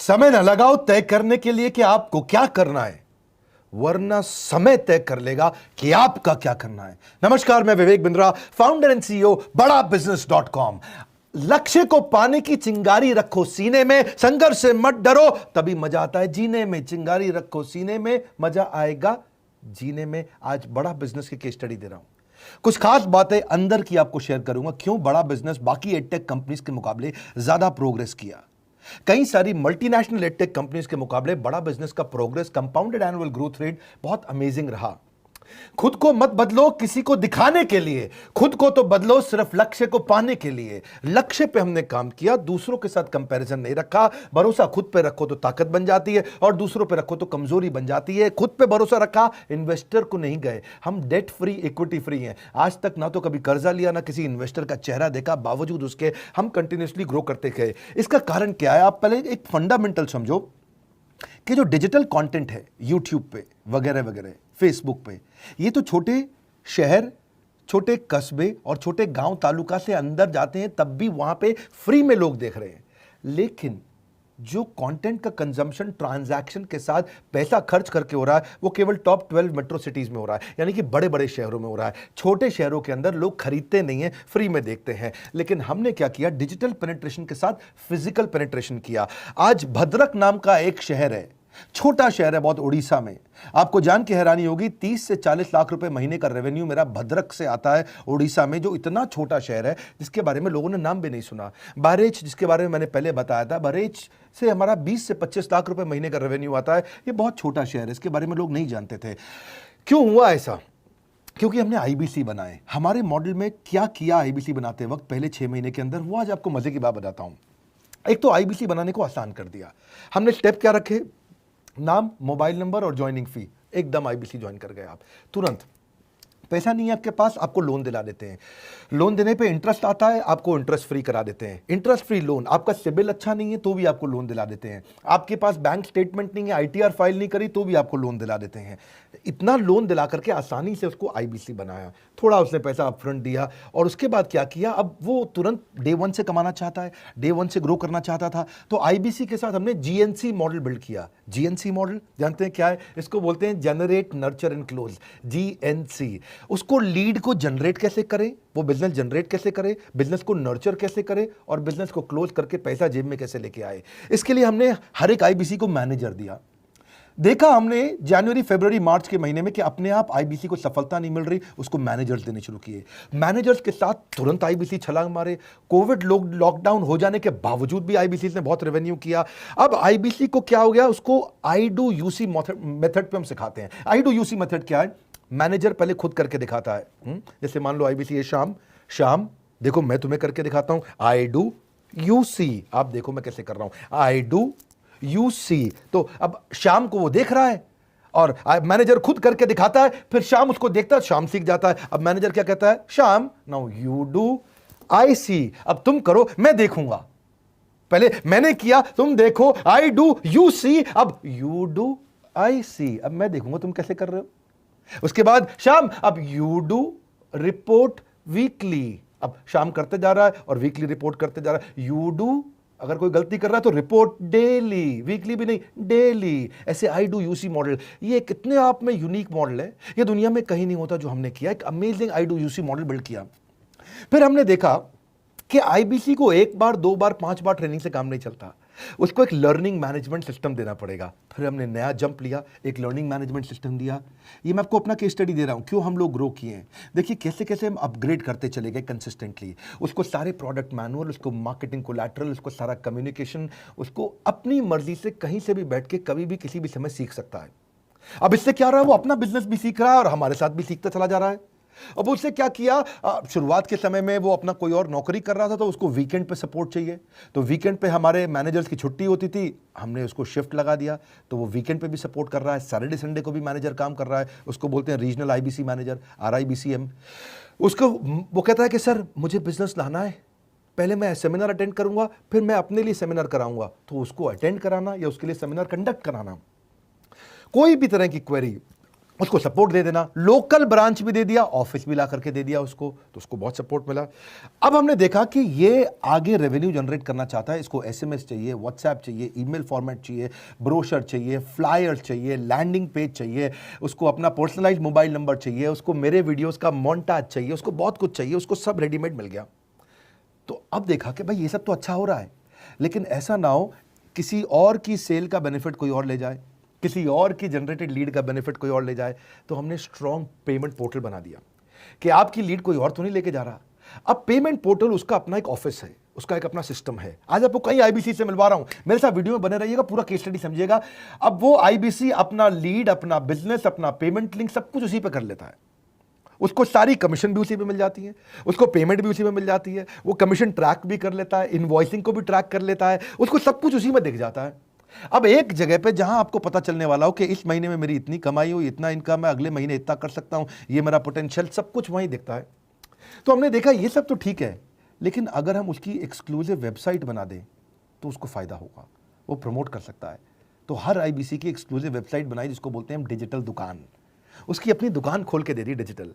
समय न लगाओ तय करने के लिए कि आपको क्या करना है, वरना समय तय कर लेगा कि आपका क्या करना है। नमस्कार, मैं Vivek Bindra, founder and CEO बड़ा बिजनेस .com। लक्ष्य को पाने की चिंगारी रखो सीने में, संघर्ष से मत डरो, तभी मजा आता है जीने में। चिंगारी रखो सीने में, मजा आएगा जीने में। आज बड़ा बिजनेस की केस स्टडी दे रहा हूं, कुछ खास बातें अंदर की आपको शेयर करूंगा, क्यों बड़ा बिजनेस बाकी एडटेक कंपनीज के मुकाबले ज्यादा प्रोग्रेस किया। कई सारी मल्टीनेशनल एडटेक कंपनीज के मुकाबले बड़ा बिजनेस का progress, compounded annual growth rate बहुत अमेजिंग रहा। खुद को मत बदलो किसी को दिखाने के लिए, खुद को तो बदलो सिर्फ लक्ष्य को पाने के लिए। लक्ष्य पे हमने काम किया, दूसरों के साथ कंपैरिजन नहीं रखा। भरोसा खुद पे रखो तो ताकत बन जाती है, और दूसरों पे रखो तो कमजोरी बन जाती है। खुद पे भरोसा रखा, इन्वेस्टर को नहीं गए। हम डेट फ्री, इक्विटी फ्री हैं। आज तक ना तो कभी कर्जा लिया, ना किसी इन्वेस्टर का चेहरा देखा, बावजूद उसके हम कंटिन्यूसली ग्रो करते गए। इसका कारण क्या है? आप पहले एक फंडामेंटल समझो कि जो डिजिटल कंटेंट है यूट्यूब पे वगैरह वगैरह, फेसबुक पे, ये तो छोटे शहर, छोटे कस्बे और छोटे गांव तालुका से अंदर जाते हैं, तब भी वहां पे फ्री में लोग देख रहे हैं। लेकिन जो कंटेंट का कंजम्पशन ट्रांजैक्शन के साथ पैसा खर्च करके हो रहा है, वो केवल टॉप 12 मेट्रो सिटीज में हो रहा है, यानी कि बड़े बड़े शहरों में हो रहा है। छोटे शहरों के अंदर लोग खरीदते नहीं है, फ्री में देखते हैं। लेकिन हमने क्या किया? डिजिटल पेनिट्रेशन के साथ फिजिकल पेनिट्रेशन किया। आज भद्रक नाम का एक शहर है, छोटा शहर है बहुत, उड़ीसा में। आपको जान के हैरानी होगी, 30 से 40 लाख रुपए महीने का रेवेन्यू मेरा भद्रक से आता है, उड़ीसा में, जो इतना छोटा शहर है जिसके बारे में लोगों ने नाम भी नहीं सुना। बहरेच, जिसके बारे में मैंने पहले बताया था, बहरेच से हमारा 20 से 25 लाख रुपए महीने का रेवेन्यू आता है। ये बहुत छोटा शहर है, इसके बारे में लोग नहीं जानते थे। क्यों हुआ ऐसा? क्योंकि हमने आईबीसी बनाए। हमारे मॉडल में क्या किया आईबीसी बनाते वक्त, पहले 6 महीने के अंदर, वो आज आपको मजे की बात बताता हूं। एक तो आईबीसी बनाने को आसान कर दिया हमने। स्टेप क्या रखे? नाम, मोबाइल नंबर और ज्वाइनिंग फी, एकदम आईबीसी ज्वाइन कर गए आप तुरंत। पैसा नहीं है आपके पास, आपको लोन दिला देते हैं। लोन देने पे इंटरेस्ट आता है, आपको इंटरेस्ट फ्री करा देते हैं। Interest free loan. आपका सिबिल अच्छा नहीं है तो भी आपको लोन दिला देते हैं। आपके पास बैंक स्टेटमेंट नहीं है, आईटीआर फाइल नहीं करी तो भी आपको लोन दिला देते हैं। इतना लोन दिला करके आसानी से उसको आईबीसी बनाया। थोड़ा उसने पैसा अपफ्रंट दिया, और उसके बाद क्या किया? अब वो तुरंत डे 1 से कमाना चाहता है, डे 1 से ग्रो करना चाहता था, तो आईबीसी के साथ हमने जीएनसी मॉडल बिल्ड किया। जीएनसी मॉडल जानते हैं क्या है? इसको बोलते हैं generate, nurture and close, GNC. उसको लीड को जनरेट कैसे करें, वो बिजनेस जनरेट कैसे करे, बिजनेस को नर्चर कैसे करे, और बिजनेस को क्लोज करके पैसा जेब में कैसे लेके आए। इसके लिए हमने हर एक आईबीसी को मैनेजर दिया। देखा हमने जनवरी, फरवरी, मार्च के महीने में कि अपने आप आईबीसी को सफलता नहीं मिल रही, उसको मैनेजर्स देने शुरू किए। मैनेजर्स के साथ तुरंत आईबीसी छलांग मारे। कोविड लॉकडाउन हो जाने के बावजूद भी आईबीसी ने बहुत रेवेन्यू किया। अब आईबीसी को क्या हो गया? उसको आई डू यूसी मेथड पे हम सिखाते हैं। आई डू यूसी मेथड क्या है? मैनेजर पहले खुद करके दिखाता है। जैसे मान लो आईबीसी है शाम, देखो मैं तुम्हें करके दिखाता हूं, आई डू यूसी। आप देखो मैं कैसे कर रहा हूं, आई डू यूसी। तो अब शाम को वो देख रहा है, और मैनेजर खुद करके दिखाता है, फिर शाम उसको देखता है, शाम सीख जाता है। अब मैनेजर क्या कहता है? शाम, नाउ यू डू आई सी। अब तुम करो, मैं देखूंगा। पहले मैंने किया, तुम देखो, आई डू यू सी, अब यू डू आई सी। अब मैं देखूंगा तुम कैसे कर रहे हो। उसके बाद शाम, अब यू डू रिपोर्ट वीकली। अब शाम करते जा रहा है और वीकली रिपोर्ट करते जा रहा है। यू डू, अगर कोई गलती कर रहा है तो रिपोर्ट डेली, वीकली भी नहीं, डेली। ऐसे आई डू यूसी मॉडल, ये कितने आप में यूनिक मॉडल है, ये दुनिया में कहीं नहीं होता जो हमने किया। एक amazing I do UC model build किया। फिर हमने देखा कि आईबीसी को 1 बार, 2 बार, 5 बार ट्रेनिंग से काम नहीं चलता, उसको एक लर्निंग मैनेजमेंट सिस्टम देना पड़ेगा। फिर हमने नया जंप लिया, एक लर्निंग मैनेजमेंट सिस्टम दिया। ये मैं आपको अपना केस स्टडी दे रहा हूं, क्यों हम लोग ग्रो किए हैं। देखिए कैसे कैसे हम अपग्रेड करते चले गए कंसिस्टेंटली। उसको सारे प्रोडक्ट मैनुअल, उसको मार्केटिंग कोलैटरल, उसको सारा कम्युनिकेशन, उसको अपनी मर्जी से कहीं से भी बैठ के कभी भी किसी भी समय सीख सकता है। अब इससे क्या रहा है? वो अपना बिजनेस भी सीख रहा है और हमारे साथ भी सीखता चला जा रहा है। अब उससे क्या किया? शुरुआत के समय में वो अपना कोई और नौकरी कर रहा था, तो उसको वीकेंड पे सपोर्ट चाहिए। तो वीकेंड पे हमारे मैनेजर्स की छुट्टी होती थी, हमने उसको शिफ्ट लगा दिया, तो वो वीकेंड पे भी सपोर्ट कर रहा है। सैटरडे संडे को भी मैनेजर काम कर रहा है। उसको बोलते हैं रीजनल आईबीसी मैनेजर, RIBCM। उसको वो कहता है कि सर मुझे बिजनेस लाना है, पहले मैं सेमिनार अटेंड करूंगा, फिर मैं अपने लिए सेमिनार कराऊंगा। तो उसको अटेंड कराना या उसके लिए सेमिनार कंडक्ट कराना, कोई भी तरह की क्वेरी, उसको सपोर्ट दे देना, लोकल ब्रांच भी दे दिया, ऑफिस भी ला करके दे दिया उसको, तो उसको बहुत सपोर्ट मिला। अब हमने देखा कि ये आगे रेवेन्यू जनरेट करना चाहता है, इसको एसएमएस चाहिए, व्हाट्सएप चाहिए, ईमेल फॉर्मेट चाहिए, ब्रोशर चाहिए, फ्लायर चाहिए, लैंडिंग पेज चाहिए, उसको अपना पर्सनलाइज मोबाइल नंबर चाहिए, उसको मेरे वीडियोस का मोन्टाज चाहिए, उसको बहुत कुछ चाहिए, उसको सब रेडीमेड मिल गया। तो अब देखा कि भाई ये सब तो अच्छा हो रहा है, लेकिन ऐसा ना हो किसी और की सेल का बेनिफिट कोई और ले जाए, किसी और की जनरेटेड लीड का बेनिफिट कोई और ले जाए। तो हमने स्ट्रॉन्ग पेमेंट पोर्टल बना दिया कि आपकी लीड कोई और तो नहीं लेके जा रहा। अब पेमेंट पोर्टल उसका अपना एक ऑफिस है, उसका एक अपना सिस्टम है। आज आपको कई आईबीसी से मिलवा रहा हूं, मेरे साथ वीडियो में बने रहिएगा, पूरा केस स्टडी समझिएगा। अब वो आईबीसी अपना लीड, अपना बिजनेस, अपना पेमेंट लिंक सब कुछ उसी पे कर लेता है। उसको सारी कमीशन भी उसी पे मिल जाती है, उसको पेमेंट भी उसी में मिल जाती है, वो कमीशन ट्रैक भी कर लेता है, इनवॉइसिंग को भी ट्रैक कर लेता है, उसको सब कुछ उसी में दिख जाता है। अब एक जगह पे जहां आपको पता चलने वाला हो कि इस महीने में मेरी इतनी कमाई हुई, इतना इनकम है, अगले महीने इतना कर सकता हूं, ये मेरा पोटेंशियल, सब कुछ वहीं दिखता है। तो हमने देखा ये सब तो ठीक है, लेकिन अगर हम उसकी एक्सक्लूसिव वेबसाइट बना दें तो उसको फायदा होगा, वो प्रमोट कर सकता है। तो हर आईबीसी की एक्सक्लूसिव वेबसाइट बनाई, जिसको बोलते हैं हम डिजिटल दुकान। उसकी अपनी दुकान खोल के दे दी डिजिटल।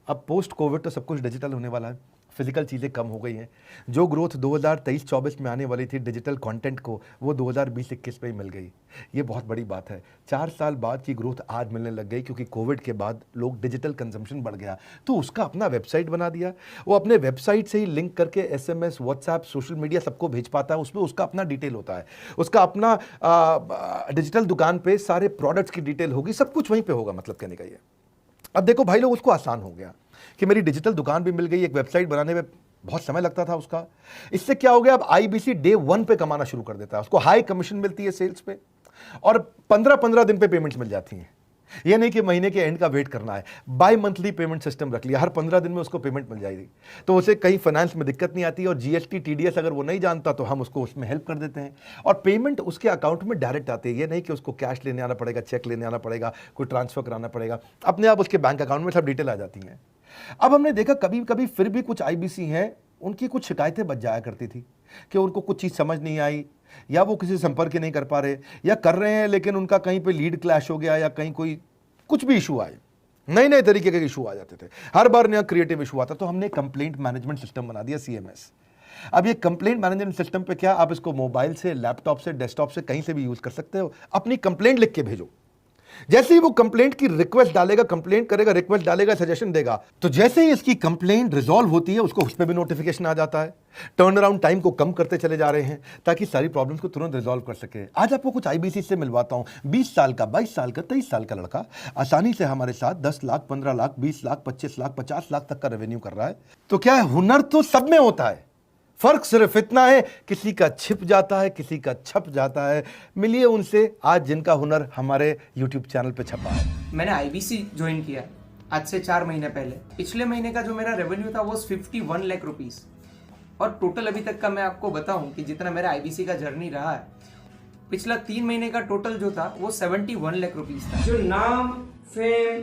अब पोस्ट कोविड तो सब कुछ डिजिटल होने वाला है, फिजिकल चीज़ें कम हो गई हैं। जो ग्रोथ 2023-24 में आने वाली थी डिजिटल कंटेंट को, वो 2020-21 में ही मिल गई। ये बहुत बड़ी बात है। 4 साल बाद की ग्रोथ आज मिलने लग गई, क्योंकि कोविड के बाद लोग डिजिटल कंजम्पशन बढ़ गया। तो उसका अपना वेबसाइट बना दिया, वो अपने वेबसाइट से ही लिंक करके एसएमएस, व्हाट्सएप, सोशल मीडिया सबको भेज पाता है। उसमें उसका अपना डिटेल होता है, उसका अपना डिजिटल दुकान पे सारे प्रोडक्ट्स की डिटेल होगी, सब कुछ वहीं पर होगा। मतलब कहने का ये, अब देखो भाई लोग, उसको आसान हो गया कि मेरी डिजिटल दुकान भी मिल गई। एक वेबसाइट बनाने में बहुत समय लगता था उसका, इससे क्या हो गया, अब आईबीसी डे 1 पे कमाना शुरू कर देता है। उसको हाई कमीशन मिलती है सेल्स पे, और 15-15 दिन पे पेमेंट्स मिल जाती हैं। ये नहीं कि महीने के एंड का वेट करना है, बाई मंथली पेमेंट सिस्टम रख लिया, हर 15 दिन में उसको पेमेंट मिल जाएगी। तो उसे कहीं फाइनेंस में दिक्कत नहीं आती, और जीएसटी, टीडीएस अगर वो नहीं जानता तो हम उसको उसमें हेल्प कर देते हैं, और पेमेंट उसके अकाउंट में डायरेक्ट आती है। ये नहीं कि उसको कैश लेने आना पड़ेगा, चेक लेने आना पड़ेगा, कोई ट्रांसफर कराना पड़ेगा, अपने आप उसके बैंक अकाउंट में सब डिटेल आ जाती हैं। अब हमने देखा कभी कभी फिर भी कुछ आईबीसी हैं, उनकी कुछ शिकायतें बच जाया करती थी कि उनको कुछ चीज़ समझ नहीं आई, या वो किसी से संपर्क ही नहीं कर पा रहे, या कर रहे हैं लेकिन उनका कहीं पे लीड क्लैश हो गया, या कहीं कोई कुछ भी इशू आए, नए नए तरीके के इशू आ जाते थे, हर बार नया क्रिएटिव इशू आता। तो हमने कंप्लेंट मैनेजमेंट सिस्टम बना दिया, सीएमएस। अब ये कंप्लेंट मैनेजमेंट सिस्टम पे क्या, आप इसको मोबाइल से, लैपटॉप से, डेस्कटॉप से, कहीं से भी यूज कर सकते हो। अपनी कंप्लेंट लिख के भेजो, जैसे ही वो कंप्लेंट की रिक्वेस्ट डालेगा, कंप्लेंट करेगा, रिक्वेस्ट डालेगा, सजेशन देगा, तो जैसे ही इसकी कंप्लेंट रिजॉल्व होती है उसको उस पर भी नोटिफिकेशन आ जाता है। टर्न अराउंड टाइम को कम करते चले जा रहे हैं ताकि सारी प्रॉब्लम्स को तुरंत रिजॉल्व कर सके। आज आपको कुछ आईबीसी से मिलवाता हूं, 20 साल का, 22 साल का, 23 साल का लड़का आसानी से हमारे साथ 10 लाख, 15 लाख, 20 लाख, 25 लाख, 50 लाख तक का रेवेन्यू कर रहा है। तो क्या है, हुनर तो सब में होता है, फर्क सिर्फ इतना है किसी का छिप जाता है, किसी का छप जाता है। मिलिए उनसे आज जिनका हुनर हमारे YouTube चैनल पे छपा है। मैंने आईबीसी ज्वाइन किया आज से 4 महीने पहले। पिछले महीने का जो मेरा रेवेन्यू था वो 51 लाख रुपीस, और टोटल अभी तक का मैं आपको बताऊं कि जितना मेरा आईबीसी का जर्नी रहा है, पिछला 3 महीने का टोटल जो था वो 71 लाख रुपीस था। जो नाम, फेम,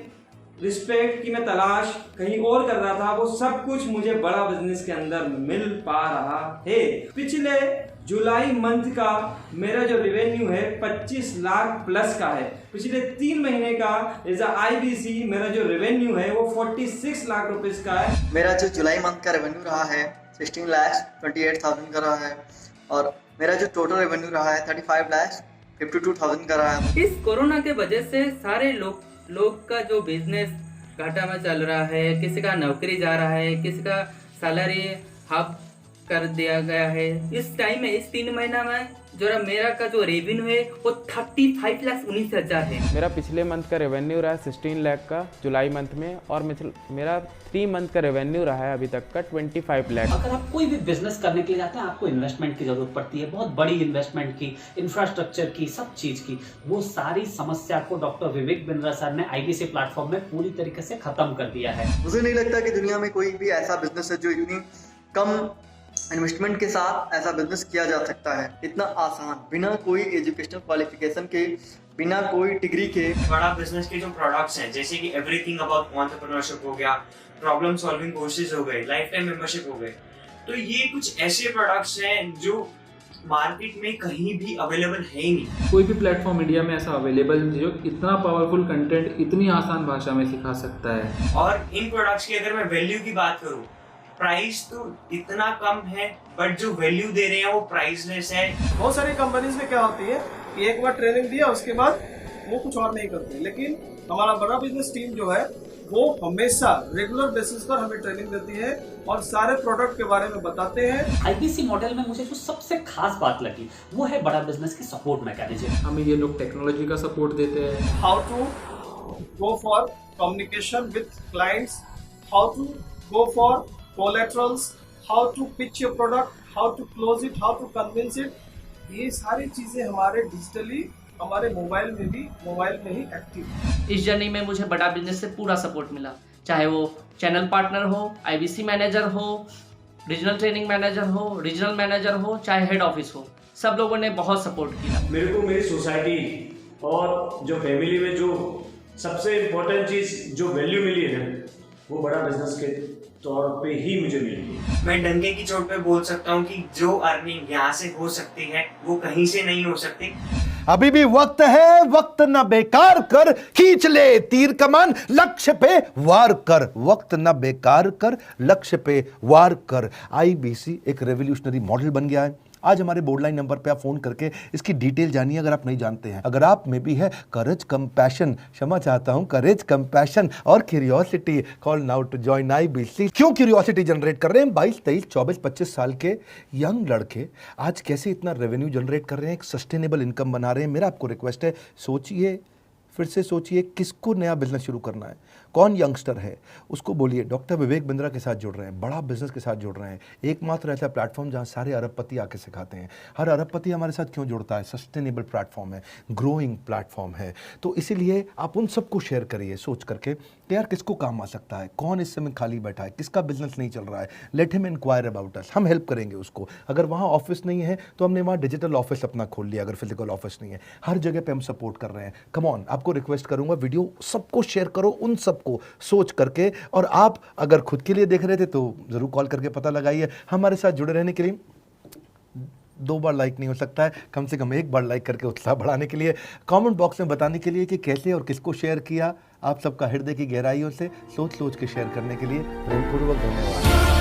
रिस्पेक्ट की मैं तलाश कहीं और कर रहा था, वो सब कुछ मुझे बड़ा बिजनेस के अंदर मिल पा रहा है। पिछले जुलाई मंथ का मेरा जो रेवेन्यू है 25 लाख प्लस का है। पिछले 3 महीने का एज आईबीसी मेरा जो रेवेन्यू है वो 46 लाख रुपीस का है। मेरा जो जुलाई मंथ का रेवेन्यू रहा है 16,28,000 का रहा है, और मेरा जो टोटल रेवेन्यू रहा है 35,52,000 का रहा है। इस कोरोना के वजह से सारे लोग का जो बिजनेस घाटा में चल रहा है, किसी का नौकरी जा रहा है, किसी का सैलरी हाफ कर दिया गया है। इस टाइम में, इस 3 महीना में जो मेरा का जो रेवेन्यू है वो 35,19,000 है। मेरा पिछले मंथ का रेवेन्यू रहा है 16 लाख का जुलाई मंथ में, और मेरा 3 मंथ का रेवेन्यू रहा है अभी तक का 25 लाख। अगर आप कोई भी बिजनेस करने के लिए जाते हैं, आपको इन्वेस्टमेंट की जरूरत पड़ती है, बहुत बड़ी इन्वेस्टमेंट की, इंफ्रास्ट्रक्चर की, सब चीज की। वो सारी समस्या को डॉक्टर विवेक बिंद्रा सर ने आईबीसी प्लेटफॉर्म में पूरी तरीके से खत्म कर दिया है। मुझे नहीं लगता कि दुनिया में कोई भी ऐसा बिजनेस है जो इतनी कम इन्वेस्टमेंट के साथ ऐसा बिजनेस किया जा सकता है, इतना आसान, बिना कोई एजुकेशनल क्वालिफिकेशन के, बिना कोई डिग्री के। बड़ा बिजनेस के जो प्रोडक्ट्स हैं, जैसे कि एवरीथिंग अबाउट एंटरप्रेन्योरशिप हो गया, प्रॉब्लम सॉल्विंग कोर्सेज हो गए, लाइफ टाइम मेंबरशिप हो गए, तो ये कुछ ऐसे प्रोडक्ट्स हैं जो मार्केट में कहीं भी अवेलेबल है ही नहीं। कोई भी प्लेटफॉर्म इंडिया में ऐसा अवेलेबल नहीं जो इतना पावरफुल कंटेंट इतनी आसान भाषा में सिखा सकता है। और इन प्रोडक्ट्स की अगर मैं वैल्यू की बात करूं, प्राइस तो इतना कम है बट जो वैल्यू दे रहे हैं वो प्राइसलेस है। बहुत सारी कंपनीज में क्या होती है कि एक बार ट्रेनिंग दिया उसके बाद वो कुछ और नहीं करते, लेकिन हमारा बड़ा बिजनेस टीम जो है वो हमेशा रेगुलर बेसिस पर हमें ट्रेनिंग देती है और सारे प्रोडक्ट के बारे में बताते हैं। आईबीसी मॉडल में मुझे जो सबसे खास बात लगी वो है बड़ा बिजनेस की सपोर्ट मैकेनिज्म। हमें ये लोग टेक्नोलॉजी का सपोर्ट देते हैं। How to go for communication with clients, how to go for collaterals, how to pitch your product, how to close it, how to convince it, ये सारी चीजें हमारे डिजिटली हमारे मोबाइल में ही एक्टिव है। इस जर्नी में मुझे बड़ा बिजनेस से पूरा सपोर्ट मिला, चाहे वो चैनल पार्टनर हो, आईबीसी मैनेजर हो, रीजनल ट्रेनिंग मैनेजर हो, रीजनल मैनेजर हो, चाहे हेड ऑफिस हो, सब लोगों ने बहुत सपोर्ट किया। मेरे को मेरी सोसाइटी और जो फैमिली में जो सबसे इम्पोर्टेंट चीज़ जो वैल्यू मिली है ना, वो बड़ा बिजनेस के तौर पे ही मुझे मिली। मैं डंके की चोट पे बोल सकता हूँ कि जो अर्निंग यहाँ से हो सकती है वो कहीं से नहीं हो सकती। अभी भी वक्त है, वक्त न बेकार कर, खींच ले तीर कमान, लक्ष्य पे वार कर, वक्त न बेकार कर, लक्ष्य पे वार कर। आईबीसी एक रेवोल्यूशनरी मॉडल बन गया है। आज हमारे बोर्ड लाइन नंबर पे आप फोन करके इसकी डिटेल जानिए अगर आप नहीं जानते हैं। अगर आप में भी है करेज, कंपैशन, क्षमा चाहता हूं, करेज, कंपैशन और curiosity, call now to join IBC. क्यों क्यूरियोसिटी जनरेट कर रहे हैं? 22, 23, 24, 25 साल के यंग लड़के आज कैसे इतना रेवेन्यू जनरेट कर रहे हैं, एक सस्टेनेबल इनकम बना रहे हैं। मेरा आपको रिक्वेस्ट है, सोचिए, फिर से सोचिए, किसको नया बिजनेस शुरू करना है, कौन यंगस्टर है, उसको बोलिए डॉक्टर विवेक बिंद्रा के साथ जुड़ रहे हैं, बड़ा बिजनेस के साथ जुड़ रहे हैं। एकमात्र ऐसा प्लेटफॉर्म जहां सारे अरबपति आके सिखाते हैं। हर अरबपति हमारे साथ क्यों जुड़ता है? सस्टेनेबल प्लेटफॉर्म है, ग्रोइंग प्लेटफॉर्म है। तो इसीलिए आप उन सबको शेयर करिए सोच करके कि यार किसको काम आ सकता है, कौन इस समय खाली बैठा है, किसका बिजनेस नहीं चल रहा है, let him enquire about us, हम हेल्प करेंगे उसको। अगर वहाँ ऑफिस नहीं है तो हमने वहाँ डिजिटल ऑफिस अपना खोल लिया, अगर फिजिकल ऑफिस नहीं है, हर जगह पे हम सपोर्ट कर रहे हैं। कम ऑन, आपको रिक्वेस्ट करूंगा वीडियो सबको शेयर करो, उन सबको सोच करके। और आप अगर खुद के लिए देख रहे थे तो जरूर कॉल करके पता लगाइए। हमारे साथ जुड़े रहने के लिए 2 बार लाइक नहीं हो सकता है, कम से कम 1 बार लाइक करके उत्साह बढ़ाने के लिए, कमेंट बॉक्स में बताने के लिए कि कैसे और किसको शेयर किया। आप सबका हृदय की गहराइयों से सोच सोच के शेयर करने के लिए प्रेमपूर्वक धन्यवाद।